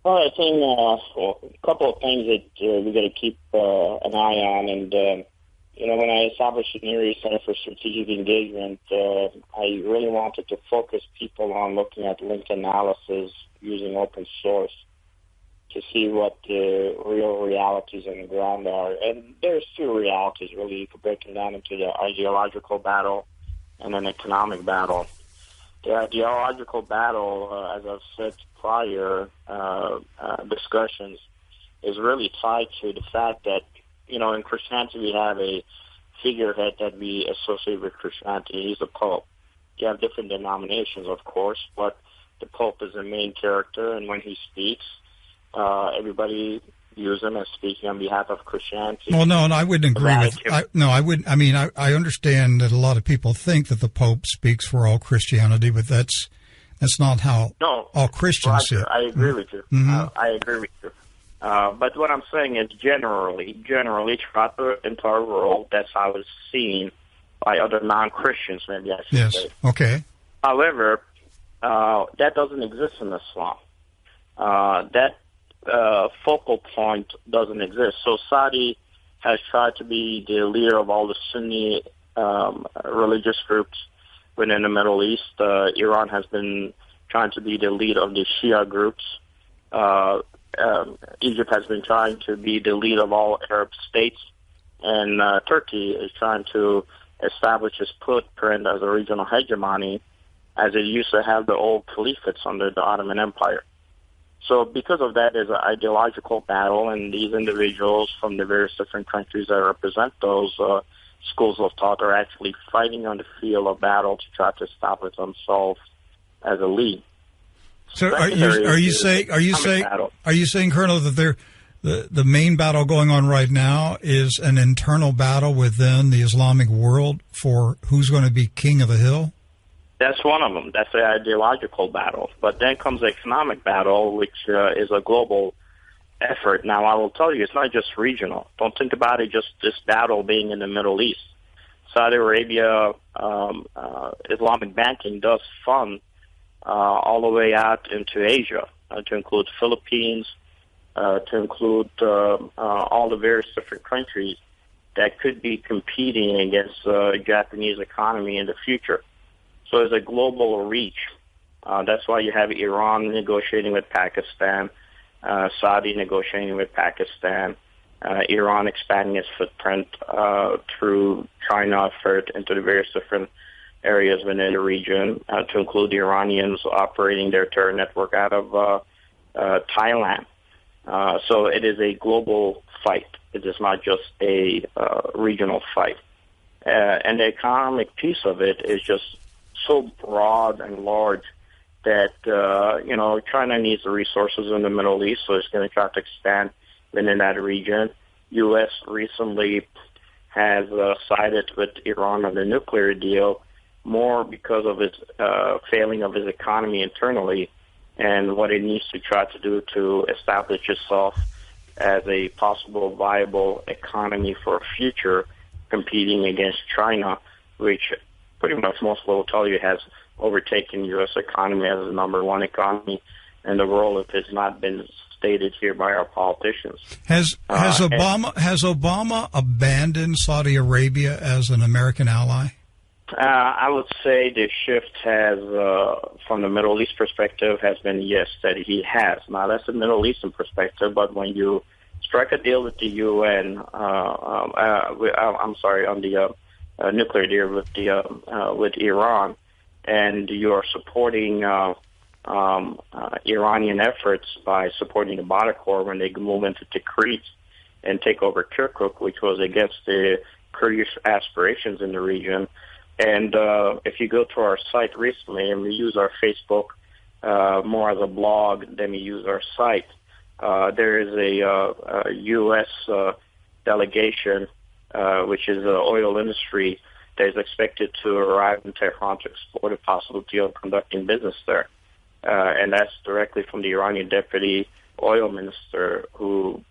Well, I think a couple of things that we got to keep an eye on. And, when I established the Area Center for Strategic Engagement, I really wanted to focus people on looking at link analysis using open source to see what the real realities on the ground are. And there's two realities, really. You could break them down into the ideological battle and an economic battle. The ideological battle, as I've said prior discussions, is really tied to the fact that, in Christianity we have a figurehead that we associate with Christianity. He's the Pope. You have different denominations, of course, but the Pope is the main character, and when he speaks, everybody views him as speaking on behalf of Christianity. Well, no, and I wouldn't agree with. I understand that a lot of people think that the Pope speaks for all Christianity, but that's not how all Christians see it. I agree with you. Mm-hmm. I agree with you. But what I'm saying is generally throughout the entire world, that's how it's seen by other non-Christians, maybe I should say. Okay. However, that doesn't exist in Islam. That focal point doesn't exist. So Saudi has tried to be the leader of all the Sunni religious groups within the Middle East. Iran has been trying to be the lead of the Shia groups. Egypt has been trying to be the lead of all Arab states. And Turkey is trying to establish its footprint as a regional hegemony, as it used to have the old caliphates under the Ottoman Empire. So because of that, there's an ideological battle, and these individuals from the various different countries that represent those schools of thought are actually fighting on the field of battle to try to establish themselves as a lead. So are you saying, Colonel, that the main battle going on right now is an internal battle within the Islamic world for who's going to be king of the hill? That's one of them. That's the ideological battle. But then comes the economic battle, which is a global effort. Now, I will tell you, it's not just regional. Don't think about it just this battle being in the Middle East. Saudi Arabia, Islamic banking does fund all the way out into Asia, to include Philippines, to include all the various different countries that could be competing against the Japanese economy in the future. So it's a global reach. That's why you have Iran negotiating with Pakistan, Saudi negotiating with Pakistan, Iran expanding its footprint through China effort into the various different areas within the region, to include the Iranians operating their terror network out of Thailand. So it is a global fight. It is not just a regional fight. And the economic piece of it is just so broad and large that, China needs the resources in the Middle East, so it's going to try to expand within that region. U.S. recently has sided with Iran on the nuclear deal more because of its failing of its economy internally and what it needs to try to do to establish itself as a possible viable economy for a future competing against China, which pretty much most will tell you has overtaken the U.S. economy as the number one economy in the world if it's not been stated here by our politicians. Has Obama abandoned Saudi Arabia as an American ally? I would say the shift has, from the Middle East perspective, has been yes, that he has. Now, that's the Middle Eastern perspective, but when you strike a deal with the UN, on the nuclear deal with Iran, and you are supporting Iranian efforts by supporting the Badr Corps when they move into Tikrit and take over Kirkuk, which was against the Kurdish aspirations in the region. And if you go to our site recently, and we use our Facebook more as a blog than we use our site, there is a U.S. delegation, which is the oil industry, that is expected to arrive in Tehran to explore the possibility of conducting business there. And that's directly from the Iranian deputy oil minister, who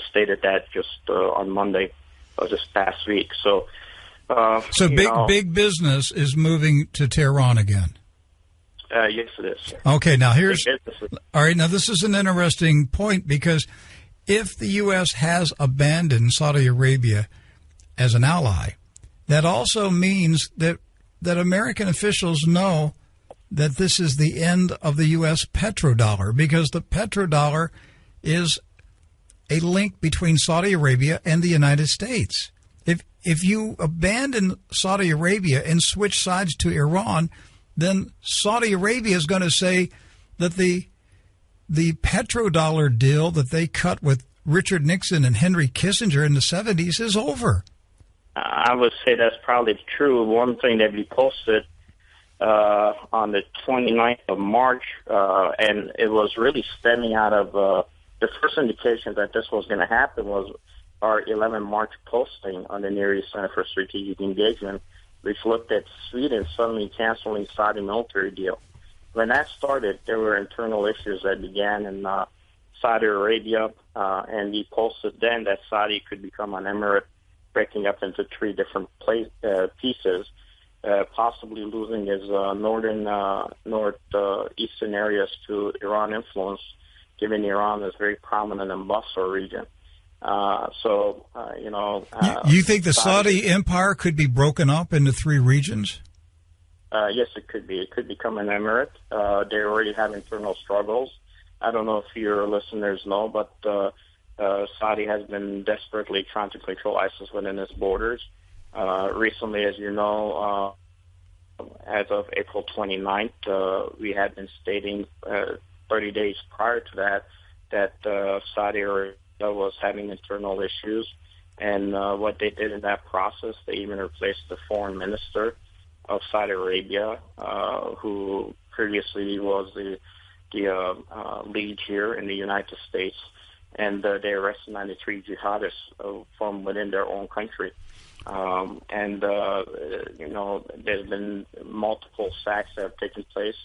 stated that just on Monday of this past week. So big business is moving to Tehran again. Yes, it is. Okay, now all right, now this is an interesting point, because if the U.S. has abandoned Saudi Arabia as an ally, that also means that American officials know that this is the end of the U.S. petrodollar, because the petrodollar is a link between Saudi Arabia and the United States. If you abandon Saudi Arabia and switch sides to Iran, then Saudi Arabia is going to say that the petrodollar deal that they cut with Richard Nixon and Henry Kissinger in the 70s is over. I would say that's probably true. One thing that we posted on the 29th of March, and it was really stemming out of the first indication that this was going to happen was our 11 March posting on the Near East Center for Strategic Engagement, which looked at Sweden suddenly canceling Saudi military deal. When that started, there were internal issues that began in Saudi Arabia, and we posted then that Saudi could become an emirate, breaking up into three different pieces, possibly losing its northeastern areas to Iran influence, given Iran is very prominent in Basra region. You think the Saudi empire could be broken up into three regions? Yes, it could be. It could become an emirate. They already have internal struggles. I don't know if your listeners know, but Saudi has been desperately trying to control ISIS within its borders. Recently, as you know, as of April 29th, we had been stating 30 days prior to that Saudi Arabia was having internal issues. And what they did in that process, they even replaced the foreign minister of Saudi Arabia, who previously was the lead here in the United States, and they arrested 93 jihadists from within their own country. There's been multiple sacks that have taken place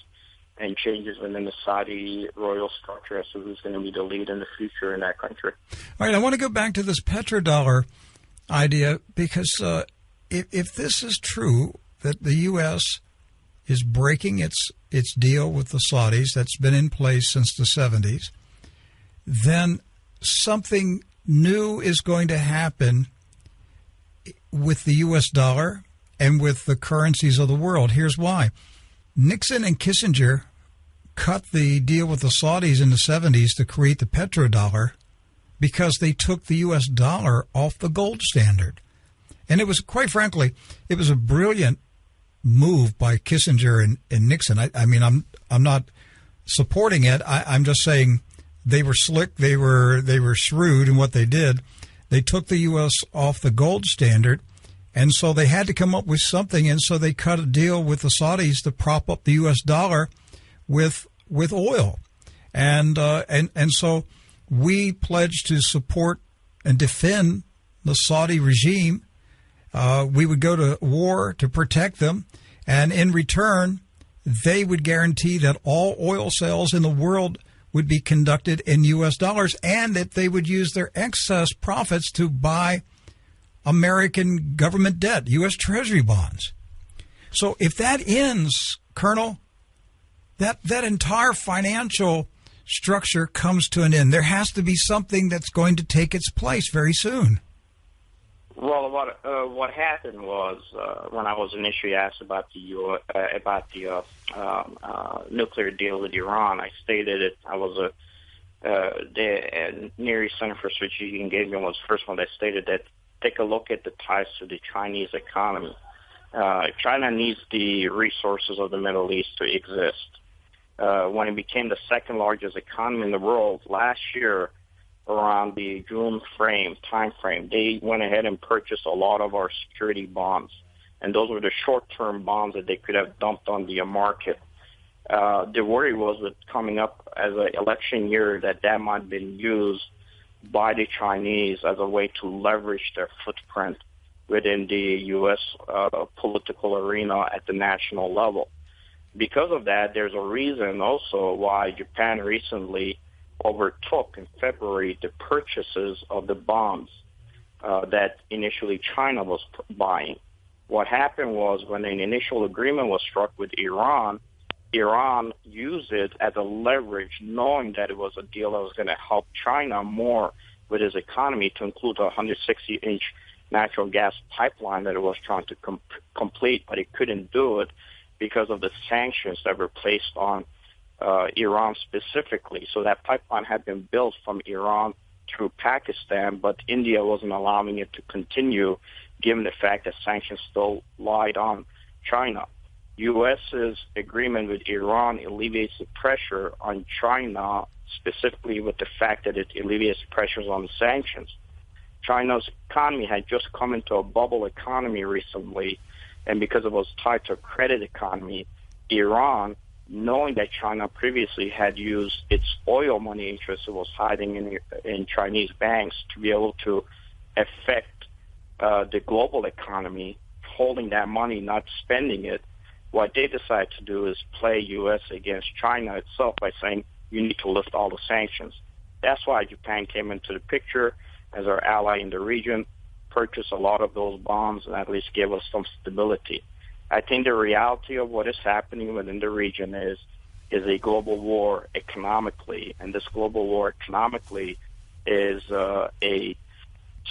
and changes within the Saudi royal structure as to who's going to be the lead in the future in that country. All right, I want to go back to this petrodollar idea, because if this is true, that the U.S. is breaking its deal with the Saudis that's been in place since the 70s, then something new is going to happen with the U.S. dollar and with the currencies of the world. Here's why. Nixon and Kissinger cut the deal with the Saudis in the 70s to create the petrodollar because they took the U.S. dollar off the gold standard. And it was, quite frankly, it was a brilliant move by Kissinger and Nixon. I mean, I'm not supporting it. I'm just saying they were slick. They were shrewd in what they did. They took the U.S. off the gold standard, and so they had to come up with something. And so they cut a deal with the Saudis to prop up the U.S. dollar with oil, and so we pledged to support and defend the Saudi regime. We would go to war to protect them, and in return, they would guarantee that all oil sales in the world would be conducted in U.S. dollars, and that they would use their excess profits to buy American government debt, U.S. Treasury bonds. So if that ends, Colonel, that entire financial structure comes to an end. There has to be something that's going to take its place very soon. Well, what happened was when I was initially asked about the nuclear deal with Iran, I stated it. I was the Near East Center for Strategic Engagement was the first one that stated that take a look at the ties to the Chinese economy. China needs the resources of the Middle East to exist. When it became the second largest economy in the world last year, around the June time frame, they went ahead and purchased a lot of our security bonds. And those were the short-term bonds that they could have dumped on the market. The worry was that coming up as an election year that might have been used by the Chinese as a way to leverage their footprint within the U.S. Political arena at the national level. Because of that, there's a reason also why Japan recently overtook in February the purchases of the bonds that initially China was buying. What happened was when an initial agreement was struck with Iran, Iran used it as a leverage, knowing that it was a deal that was going to help China more with its economy, to include a 160-inch natural gas pipeline that it was trying to complete, but it couldn't do it because of the sanctions that were placed on Iran specifically. So that pipeline had been built from Iran through Pakistan, but India wasn't allowing it to continue, given the fact that sanctions still lied on China. U.S.'s agreement with Iran alleviates the pressure on China, specifically with the fact that it alleviates pressures on the sanctions. China's economy had just come into a bubble economy recently, and because it was tied to a credit economy, Iran, knowing that China previously had used its oil money interest it was hiding in Chinese banks to be able to affect the global economy, holding that money, not spending it, what they decided to do is play U.S. against China itself by saying, you need to lift all the sanctions. That's why Japan came into the picture as our ally in the region, purchased a lot of those bonds, and at least gave us some stability. I think the reality of what is happening within the region is a global war economically, and this global war economically is a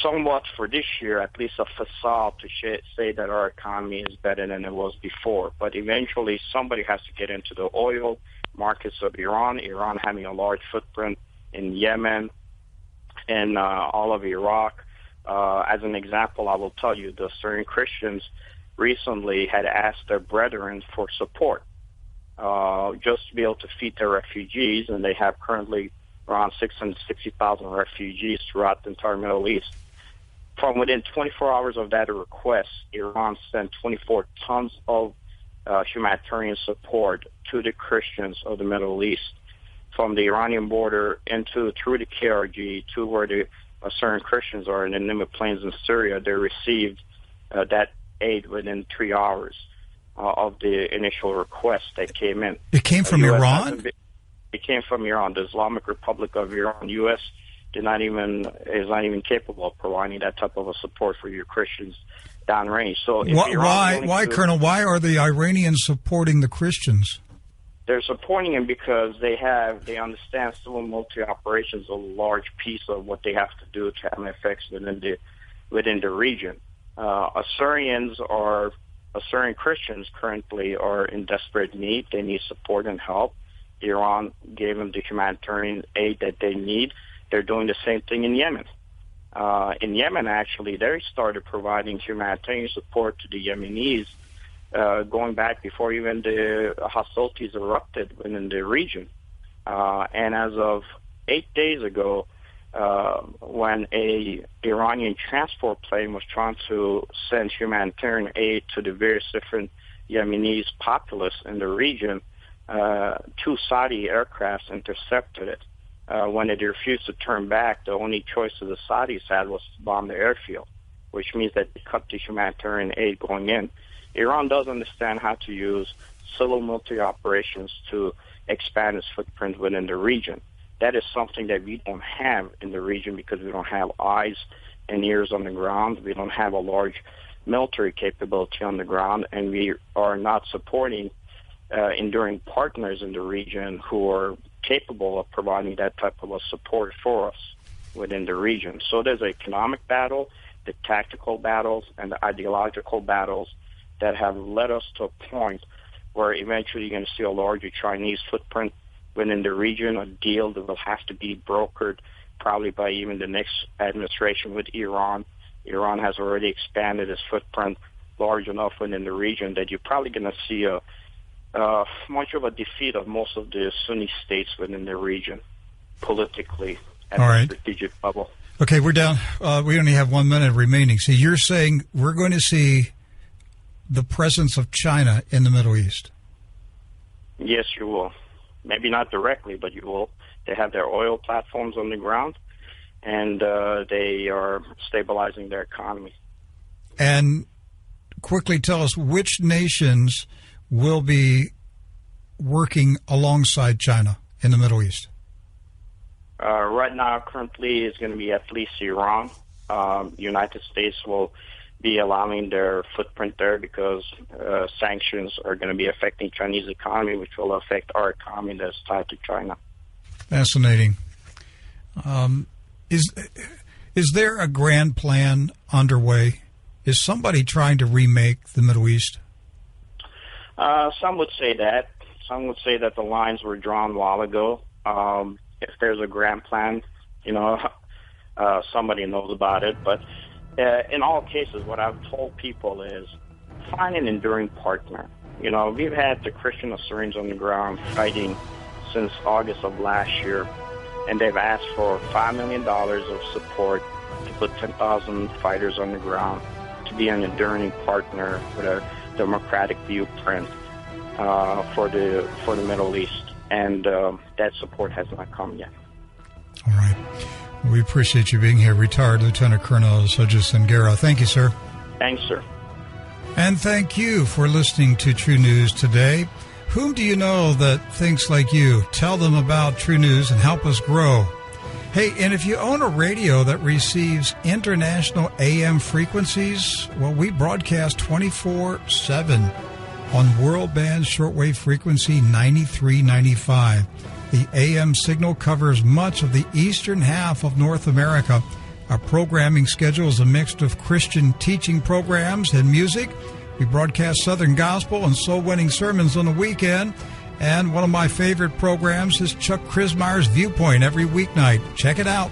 somewhat, for this year, at least a facade to say that our economy is better than it was before. But eventually somebody has to get into the oil markets of Iran having a large footprint in Yemen and all of Iraq. As an example, I will tell you, the Syrian Christians recently had asked their brethren for support just to be able to feed their refugees, and they have currently around 660,000 refugees throughout the entire Middle East. From within 24 hours of that request, Iran sent 24 tons of humanitarian support to the Christians of the Middle East, from the Iranian border through the KRG to where the Syrian Christians are in the Nimba Plains in Syria. They received that aid within 3 hours of the initial request that came in. It came from Iran? It came from Iran, the Islamic Republic of Iran. U.S. is not even capable of providing that type of a support for your Christians downrange. So, why, Colonel? Why are the Iranians supporting the Christians? They're supporting them because they understand civil military operations is a large piece of what they have to do to have an effect within the region. Assyrian Christians currently are in desperate need. They need support and help. Iran gave them the humanitarian aid that they need. They're doing the same thing in Yemen. In Yemen, actually, they started providing humanitarian support to the Yemenis going back before even the hostilities erupted within the region. And as of 8 days ago, when a Iranian transport plane was trying to send humanitarian aid to the various different Yemenis populace in the region, 2 Saudi aircrafts intercepted it. When it refused to turn back, the only choice of the Saudis had was to bomb the airfield, which means that they cut the humanitarian aid going in. Iran does understand how to use civil military operations to expand its footprint within the region. That is something that we don't have in the region because we don't have eyes and ears on the ground. We don't have a large military capability on the ground, and we are not supporting enduring partners in the region who are capable of providing that type of a support for us within the region. So there's an economic battle, the tactical battles, and the ideological battles that have led us to a point where eventually you're going to see a larger Chinese footprint within the region, a deal that will have to be brokered probably by even the next administration with Iran. Iran has already expanded its footprint large enough within the region that you're probably going to see much of a defeat of most of the Sunni states within the region politically at the strategic level. Okay, we're down. We only have 1 minute remaining. So you're saying we're going to see the presence of China in the Middle East? Yes, you will. Maybe not directly, but you will. They have their oil platforms on the ground, and they are stabilizing their economy. And quickly tell us which nations will be working alongside China in the Middle East. Right now, currently, it's going to be at least Iran. The United States will be allowing their footprint there, because sanctions are going to be affecting Chinese economy, which will affect our economy that's tied to China. Fascinating. Is there a grand plan underway? Is somebody trying to remake the Middle East? Some would say that. Some would say that the lines were drawn a while ago. If there's a grand plan, somebody knows about it. But in all cases, what I've told people is find an enduring partner. We've had the Christian Assyrians on the ground fighting since August of last year, and they've asked for $5 million of support to put 10,000 fighters on the ground to be an enduring partner with a democratic viewprint for the Middle East, and that support has not come yet. All right. Well, we appreciate you being here, retired Lieutenant Colonel Soja Sangera. Thank you, sir. Thanks, sir. And thank you for listening to True News today. Whom do you know that thinks like you? Tell them about True News and help us grow. Hey, and if you own a radio that receives international AM frequencies, well, we broadcast 24/7 on world band shortwave frequency 9395. The AM signal covers much of the eastern half of North America. Our programming schedule is a mix of Christian teaching programs and music. We broadcast Southern Gospel and soul-winning sermons on the weekend. And one of my favorite programs is Chuck Crismeyer's Viewpoint every weeknight. Check it out.